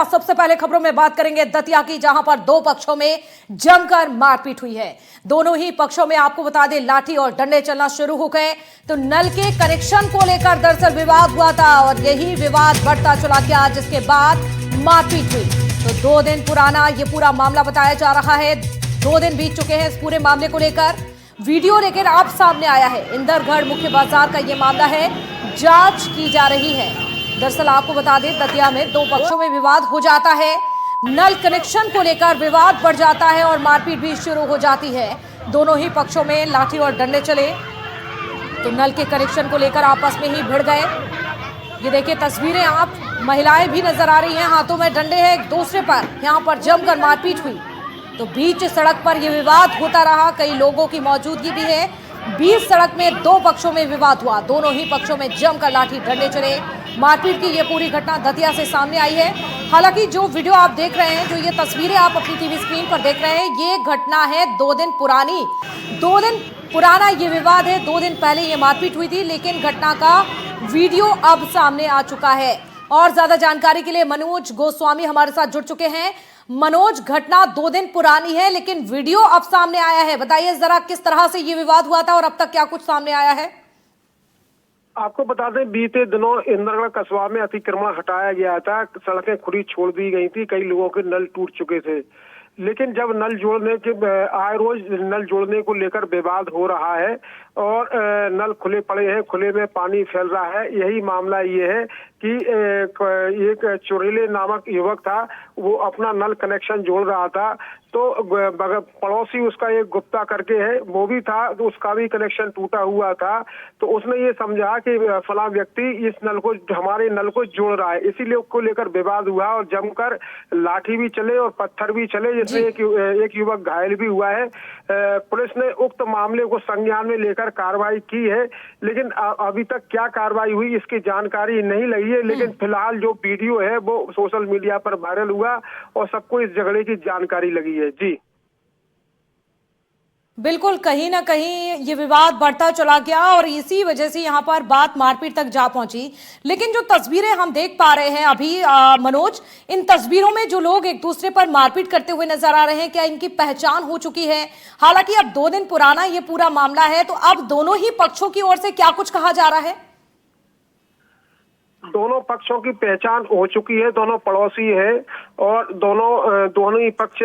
सबसे पहले खबरों में बात करेंगे दतिया की, जहां पर दो पक्षों में जमकर मारपीट हुई है। दोनों ही पक्षों में आपको बता दें लाठी और डंडे चलना शुरू हो गए। तो नल के कनेक्शन को लेकर दरअसल विवाद हुआ था और यही विवाद बढ़ता चला गया, जिसके बाद मारपीट हुई। तो 2 दिन पुराना ये पूरा मामला बताया जा रहा है। 2 दिन बीत चुके हैं इस पूरे मामले को लेकर। वीडियो लेकर आप सामने आया है। इंदरगढ़ मुख्य बाजार का ये मामला है, जांच की जा रही है। दरअसल आपको बता दें दतिया में 2 पक्षों में विवाद हो जाता है। नल कनेक्शन को लेकर विवाद बढ़ जाता है और मारपीट भी शुरू हो जाती है। दोनों ही पक्षों में लाठी और डंडे चले। तो नल के कनेक्शन को लेकर आपस में ही भिड़ गए। ये देखिए तस्वीरें आप, महिलाएं भी नजर आ रही हैं, हाथों में डंडे हैं एक दूसरे पर। यहाँ पर जमकर मारपीट हुई। तो बीच सड़क पर यह विवाद होता रहा, कई लोगों की मौजूदगी भी है। बीच सड़क में 2 पक्षों में विवाद हुआ। दोनों ही पक्षों में जमकर लाठी डंडे चले। मारपीट की ये पूरी घटना दतिया से सामने आई है। हालांकि जो वीडियो आप देख रहे हैं, जो ये तस्वीरें आप अपनी टीवी स्क्रीन पर देख रहे हैं, ये घटना है 2 दिन पुरानी। 2 दिन पुराना ये विवाद है। 2 दिन पहले ये मारपीट हुई थी, लेकिन घटना का वीडियो अब सामने आ चुका है। और ज्यादा जानकारी के लिए मनोज गोस्वामी हमारे साथ जुड़ चुके हैं। मनोज, घटना 2 दिन पुरानी है, लेकिन वीडियो अब सामने आया है। बताइए जरा किस तरह से ये विवाद हुआ था और अब तक क्या कुछ सामने आया है। आपको बता दें बीते दिनों इंदरगढ़ कस्बा में अतिक्रमण हटाया गया था। सड़कें खुली छोड़ दी गई थी। कई लोगों के नल टूट चुके थे, लेकिन जब नल जोड़ने के आए रोज नल जोड़ने को लेकर विवाद हो रहा है और नल खुले पड़े हैं, खुले में पानी फैल रहा है। यही मामला ये है कि एक चुरेले नामक युवक था, वो अपना नल कनेक्शन जोड़ रहा था। तो पड़ोसी उसका एक गुप्ता करके है, वो भी था, तो उसका भी कनेक्शन टूटा हुआ था। तो उसने ये समझा कि फला व्यक्ति इस नल को, हमारे नल को जोड़ रहा है, इसीलिए उसको लेकर विवाद हुआ और जमकर लाठी भी चले और पत्थर भी चले, जिसमें एक युवक घायल भी हुआ है। पुलिस ने उक्त मामले को संज्ञान में लेकर कार्रवाई की है, लेकिन अभी तक क्या कार्रवाई हुई इसकी जानकारी नहीं लगी है। लेकिन फिलहाल जो वीडियो है वो सोशल मीडिया पर वायरल हुआ और सबको इस झगड़े की जानकारी लगी है। जी बिल्कुल, कहीं ना कहीं ये विवाद बढ़ता चला गया और इसी वजह से यहाँ पर बात मारपीट तक जा पहुंची। लेकिन जो तस्वीरें हम देख पा रहे हैं अभी मनोज, इन तस्वीरों में जो लोग एक दूसरे पर मारपीट करते हुए नजर आ रहे हैं, क्या इनकी पहचान हो चुकी है? हालांकि अब 2 दिन पुराना ये पूरा मामला है, तो अब दोनों ही पक्षों की ओर से क्या कुछ कहा जा रहा है? दोनों पक्षों की पहचान हो चुकी है। दोनों पड़ोसी है और दोनों ही पक्ष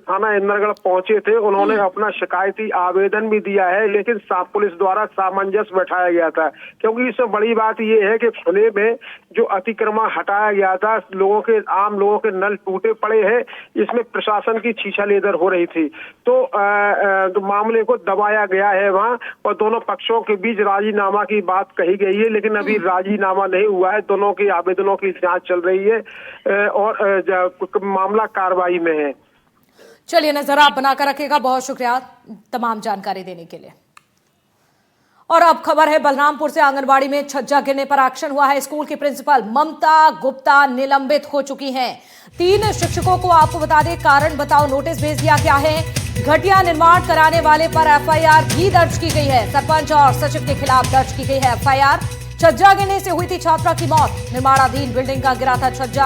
थाना इंदरगढ़ पहुंचे थे। उन्होंने अपना शिकायती आवेदन भी दिया है, लेकिन पुलिस द्वारा सामंजस्य बैठाया गया था, क्योंकि इसमें बड़ी बात यह है कि खुले में जो अतिक्रमण हटाया गया था, आम लोगों के नल टूटे पड़े हैं, इसमें प्रशासन की छीछालेदर हो रही थी। तो मामले को दबाया गया है वहां और दोनों पक्षों के बीच राजीनामा की बात कही गई है, लेकिन अभी राजीनामा नहीं हुआ है। दोनों के आवेदनों की जांच चल रही है और मामला कार्रवाई में है। चलिए, नजर आप बनाकर रखेगा। बहुत शुक्रिया तमाम जानकारी देने के लिए। और अब खबर है बलरामपुर से। आंगनबाड़ी में छज्जा गिरने पर एक्शन हुआ है। स्कूल की प्रिंसिपल ममता गुप्ता निलंबित हो चुकी हैं। 3 शिक्षकों को आपको बता दें कारण बताओ नोटिस भेज दिया गया है। घटिया निर्माण कराने वाले पर एफआईआर भी दर्ज की गई है। सरपंच और सचिव के खिलाफ दर्ज की गई है एफआईआर। छज्जा गिरने से हुई थी छात्रा की मौत। निर्माणाधीन बिल्डिंग का गिरा था छज्जा,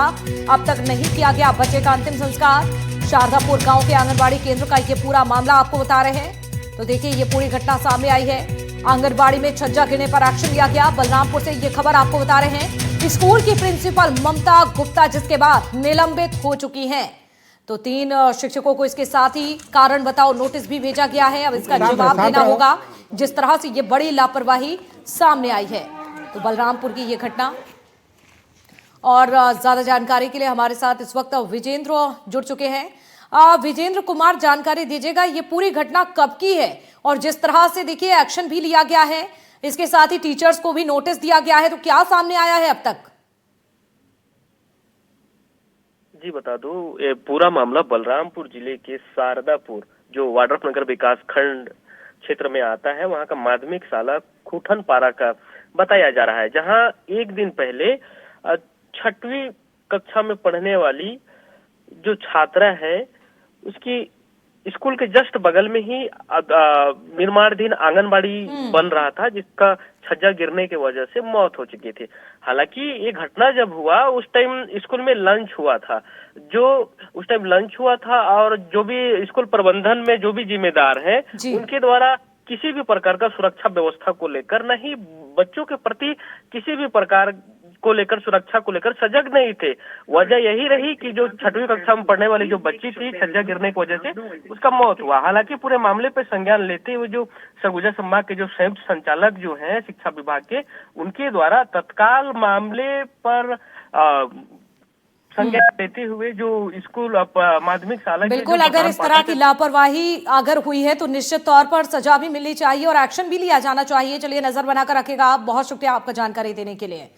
अब तक नहीं किया गया बच्चे का अंतिम संस्कार। शारदापुर गांव के आंगनबाड़ी केंद्र का ये पूरा मामला आपको बता रहे हैं। तो देखिए ये पूरी घटना सामने आई है। आंगनबाड़ी में छज्जा गिरने पर एक्शन लिया गया। बलरामपुर से ये खबर आपको बता रहे हैं। स्कूल की प्रिंसिपल ममता गुप्ता जिसके बाद निलंबित हो चुकी हैं। तो 3 शिक्षकों को इसके साथ ही कारण बताओ नोटिस भी भेजा गया है। अब इसका जवाब देना होगा, जिस तरह से ये बड़ी लापरवाही सामने आई है। तो बलरामपुर की ये घटना। और ज्यादा जानकारी के लिए हमारे साथ इस वक्त विजेंद्र जुड़ चुके हैं। विजेंद्र कुमार, जानकारी दीजिएगा ये पूरी घटना कब की है और जिस तरह से देखिए एक्शन भी लिया गया है, इसके साथ ही टीचर्स को भी नोटिस दिया गया है, तो क्या सामने आया है अब तक? जी बता दूं, ये पूरा मामला बलरामपुर जिले के शारदापुर जो वाड्रफ नगर विकास खंड क्षेत्र में आता है, वहां का माध्यमिक शाला खूठन पारा का बताया जा रहा है, जहां एक दिन पहले 6वीं कक्षा में पढ़ने वाली जो छात्रा है उसकी स्कूल के जस्ट बगल में ही निर्माणाधीन आंगनबाड़ी बन रहा था, जिसका छज्जा गिरने की वजह से मौत हो चुकी थी। हालांकि ये घटना जब हुआ उस टाइम स्कूल में लंच हुआ था, और जो भी स्कूल प्रबंधन में जो भी जिम्मेदार हैं उनके द्वारा किसी भी प्रकार का सुरक्षा व्यवस्था को लेकर, न ही बच्चों के प्रति किसी भी प्रकार को लेकर, सुरक्षा को लेकर सजग नहीं थे। वजह यही रही कि जो 6वीं कक्षा में पढ़ने वाली जो बच्ची थी, छज्जा गिरने की वजह से उसका मौत हुआ। हालांकि पूरे मामले पर संज्ञान लेते हुए जो सरगुजा संभाग के जो संयुक्त संचालक जो हैं शिक्षा विभाग के, उनके द्वारा तत्काल मामले पर संज्ञान लेते हुए जो स्कूल माध्यमिक शाला, बिल्कुल, अगर इस तरह की लापरवाही अगर हुई है तो निश्चित तौर पर सजा भी मिलनी चाहिए और एक्शन भी लिया जाना चाहिए। चलिए, नजर बनाकर रखेगा आप। बहुत शुक्रिया आपका जानकारी देने के लिए।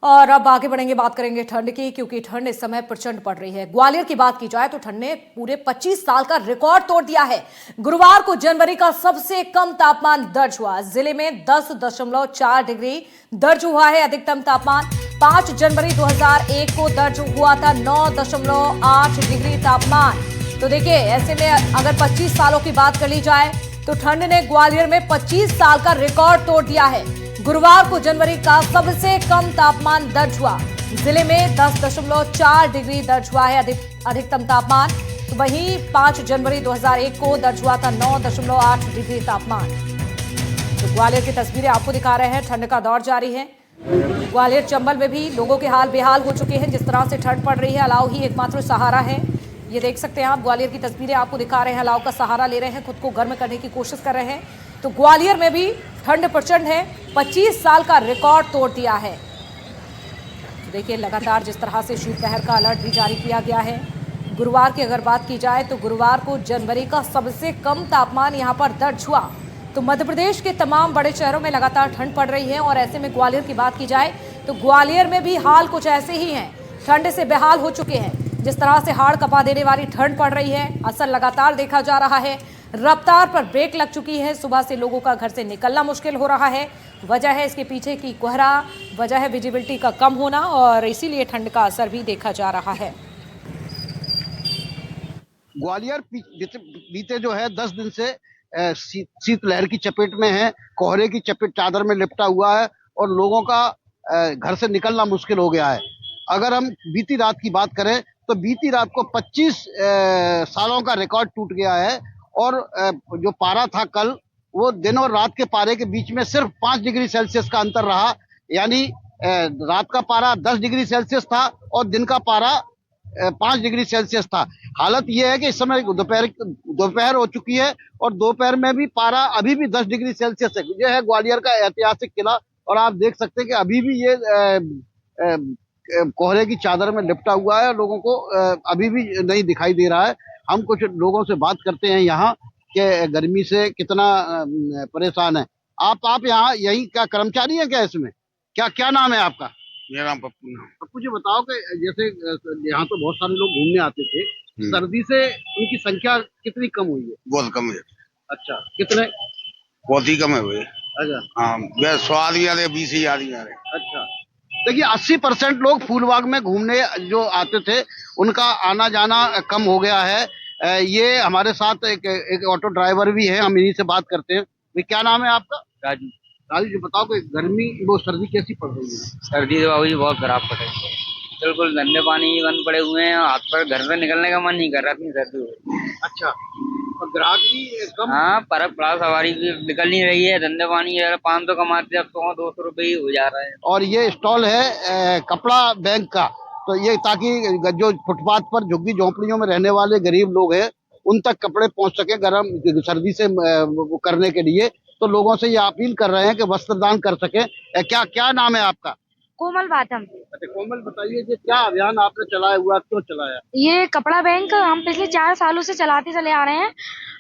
और अब आगे बढ़ेंगे, बात करेंगे ठंड की, क्योंकि ठंड इस समय प्रचंड पड़ रही है। ग्वालियर की बात की जाए तो ठंड ने पूरे 25 साल का रिकॉर्ड तोड़ दिया है। गुरुवार को जनवरी का सबसे कम तापमान दर्ज हुआ। जिले में 10.4 डिग्री दर्ज हुआ है अधिकतम तापमान। 5 जनवरी 2001 को दर्ज हुआ था 9.8 डिग्री तापमान। तो देखिए, ऐसे में अगर 25 सालों की बात कर ली जाए तो ठंड ने ग्वालियर में 25 साल का रिकॉर्ड तोड़ दिया है। गुरुवार को जनवरी का सबसे कम तापमान दर्ज हुआ। जिले में 10.4 डिग्री दर्ज हुआ है अधिकतम तापमान। तो वहीं 5 जनवरी 2001 को दर्ज हुआ था 9.8 डिग्री तापमान। तो ग्वालियर की तस्वीरें आपको दिखा रहे हैं। ठंड का दौर जारी है। ग्वालियर चंबल में भी लोगों के हाल बेहाल हो चुके हैं। जिस तरह से ठंड पड़ रही है, अलाव ही एकमात्र सहारा है। ये देख सकते हैं आप, ग्वालियर की तस्वीरें आपको दिखा रहे हैं। अलाव का सहारा ले रहे हैं, खुद को गर्म करने की कोशिश कर रहे हैं। तो ग्वालियर में भी ठंड प्रचंड है। 25 साल का रिकॉर्ड तोड़ दिया है। देखिए, लगातार जिस तरह से शीतलहर का अलर्ट भी जारी किया गया है। गुरुवार की अगर बात की जाए तो गुरुवार को जनवरी का सबसे कम तापमान यहां पर दर्ज हुआ। तो मध्य प्रदेश के तमाम बड़े शहरों में लगातार ठंड पड़ रही है और ऐसे में ग्वालियर की बात की जाए तो ग्वालियर में भी हाल कुछ ऐसे ही हैं। ठंड से बेहाल हो चुके हैं। जिस तरह से हाड़ कपा देने वाली ठंड पड़ रही है, असर लगातार देखा जा रहा है। रफ्तार पर ब्रेक लग चुकी है। सुबह से लोगों का घर से निकलना मुश्किल हो रहा है। वजह है इसके पीछे की कोहरा, वजह है विजिबिलिटी का कम होना, और इसीलिए ठंड का असर भी देखा जा रहा है। ग्वालियर बीते जो है 10 दिन से शीतलहर की चपेट में है। कोहरे की चपेट चादर में लिपटा हुआ है और लोगों का घर से निकलना मुश्किल हो गया है। अगर हम बीती रात की बात करें तो बीती रात को 25 सालों का रिकॉर्ड टूट गया है। और जो पारा था कल, वो दिन और रात के पारे के बीच में सिर्फ 5 डिग्री सेल्सियस का अंतर रहा। यानी रात का पारा 10 डिग्री सेल्सियस था और दिन का पारा 5 डिग्री सेल्सियस था। हालत यह है कि इस समय दोपहर हो चुकी है और दोपहर में भी पारा अभी भी 10 डिग्री सेल्सियस है। यह है ग्वालियर का ऐतिहासिक किला और आप देख सकते हैं कि अभी भी ये कोहरे की चादर में लिपटा हुआ है। लोगों को अभी भी नहीं दिखाई दे रहा है। हम कुछ लोगों से बात करते हैं यहाँ के गर्मी से कितना परेशान है। आप यहाँ यही क्या कर्मचारी हैं क्या? इसमें क्या नाम है आपका? मेरा नाम पप्पू। पप्पू जी, बताओ कि जैसे यहाँ तो बहुत सारे लोग घूमने आते थे, सर्दी से उनकी संख्या कितनी कम हुई है? बहुत कम है। अच्छा, कितने? बहुत ही कम है भाई। अच्छा, हाँ, 100 आदमी आ रहे, 20 ही आदमी आ रहे। अच्छा, देखिए 80% लोग फूलबाग में घूमने जो आते थे उनका आना जाना कम हो गया है। ये हमारे साथ एक ऑटो ड्राइवर भी है, हम इन्हीं से बात करते हैं। क्या नाम है आपका? राजू। राजू जी, बताओ कि सर्दी कैसी पड़ रही है? सर्दी तो बाबू जी बहुत खराब पड़ रही है। बिल्कुल गंदे पानी बंद पड़े हुए हैं, हाथ पर घर से निकलने का मन नहीं कर रहा, इतनी सर्दी हो रही है। अच्छा, और ग्राहक भी कम? हाँ, फर्क पड़ा, सवारी भी निकल नहीं रही है। धंधे पानी 500 कमाते, अब 100-200 रुपये ही हो जा रहा है। और ये स्टॉल है कपड़ा बैंक का, तो ये ताकि जो फुटपाथ पर झुग्गी झोंपड़ियों में रहने वाले गरीब लोग हैं उन तक कपड़े पहुंच सके गर्म सर्दी से करने के लिए। तो लोगों से ये अपील कर रहे हैं कि वस्त्रदान कर सके। क्या नाम है आपका? कोमल बातम। अच्छा कोमल, बताइए कि क्या अभियान आपने चलाया हुआ, क्यों चलाया? ये कपड़ा बैंक हम पिछले 4 सालों से चलाते चले आ रहे हैं।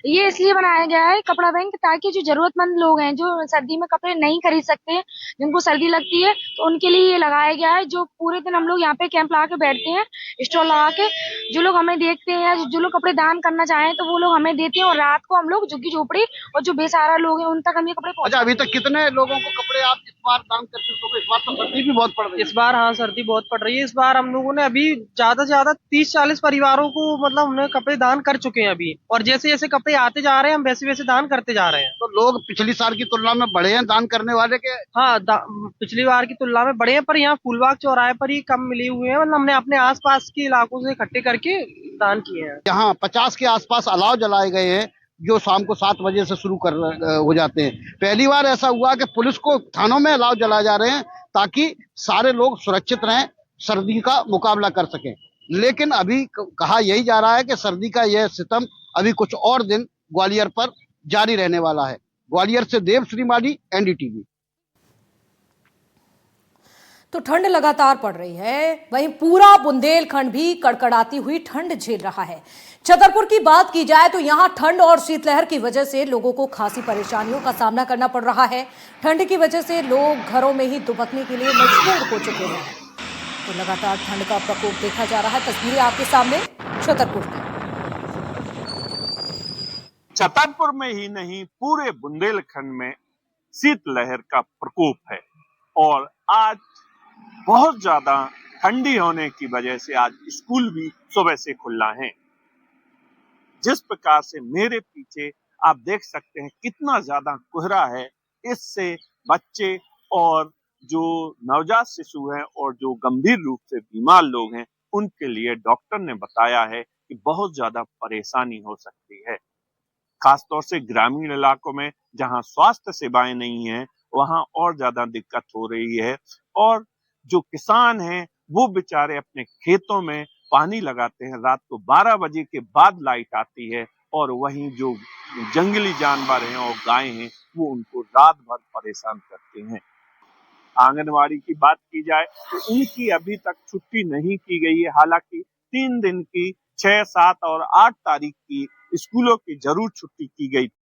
ये इसलिए बनाया गया है कपड़ा बैंक, ताकि जो जरूरतमंद लोग हैं, जो सर्दी में कपड़े नहीं खरीद सकते, जिनको सर्दी लगती है, तो उनके लिए ये लगाया गया है। जो पूरे दिन हम लोग यहाँ पे कैंप लगा के बैठते हैं, स्टॉल लगा के, जो लोग हमें देखते हैं, जो लोग कपड़े दान करना चाहें तो वो लोग हमें देते हैं, और रात को हम लोग झुग्गी झोपड़ी और जो बेसहारा लोग हैं उन तक हम ये कपड़े अच्छा, अभी पहुंचाते तक कितने लोगों को कपड़े आप इस बार दान कर चुके हो? इस बार तो सर्दी भी बहुत पड़ रही है। इस बार हाँ सर्दी बहुत पड़ रही है। इस बार हम लोगों ने अभी ज्यादा से ज्यादा 30-40 परिवारों को मतलब हमने कपड़े दान कर चुके हैं अभी, और जैसे जैसे कपड़े आते जा रहे हैं हम वैसे वैसे दान करते जा रहे हैं। तो लोग पिछली साल की तुलना में बढ़े हैं दान करने वाले के? हाँ पिछली बार की तुलना में बढ़े हैं, पर यहाँ फूलबाग चौराहे पर ही कम मिले हुए हैं। मतलब हमने अपने आसपास के इलाकों से इकट्ठे करके दान किए हैं। यहाँ 50 के आसपास अलाव जलाए गए हैं, जो शाम को 7 बजे से शुरू हो जाते हैं। पहली बार ऐसा हुआ कि पुलिस को थानों में अलाव जलाए जा रहे हैं ताकि सारे लोग सुरक्षित रहें, सर्दी का मुकाबला कर सकें। लेकिन अभी कहा यही जा रहा है कि सर्दी का यह सितम अभी कुछ और दिन ग्वालियर पर जारी रहने वाला है। ग्वालियर से देव श्रीमाली, एनडीटीवी। तो ठंड लगातार पड़ रही है, वहीं पूरा बुंदेलखंड भी कड़कड़ाती हुई ठंड झेल रहा है। छतरपुर की बात की जाए तो यहां ठंड और शीतलहर की वजह से लोगों को खासी परेशानियों का सामना करना पड़ रहा है। ठंड की वजह से लोग घरों में ही दुबकने के लिए मजबूर हो चुके हैं। तो लगातार ठंड का प्रकोप देखा जा रहा है। तस्वीरें आपके सामने छतरपुर की। छतरपुर में ही नहीं, पूरे बुंदेलखंड में शीतलहर का प्रकोप है, और आज बहुत ज्यादा ठंडी होने की वजह से आज स्कूल भी सुबह से खुला है। जिस प्रकार से मेरे पीछे आप देख सकते हैं कितना ज्यादा कोहरा है, इससे बच्चे और जो नवजात शिशु हैं और जो गंभीर रूप से बीमार लोग हैं, उनके लिए डॉक्टर ने बताया है कि बहुत ज्यादा परेशानी हो सकती है। खासतौर से ग्रामीण इलाकों में जहां स्वास्थ्य सेवाएं नहीं है, वहां और ज्यादा दिक्कत हो रही है। और जो किसान हैं वो बेचारे अपने खेतों में पानी लगाते हैं, रात को 12 बजे के बाद लाइट आती है, और वहीं जो जंगली जानवर हैं और गाय हैं वो उनको रात भर परेशान करते हैं। आंगनवाड़ी की बात की जाए तो उनकी अभी तक छुट्टी नहीं की गई है। हालांकि 3 दिन की 6, 7 और 8 तारीख की स्कूलों की जरूर छुट्टी की गई।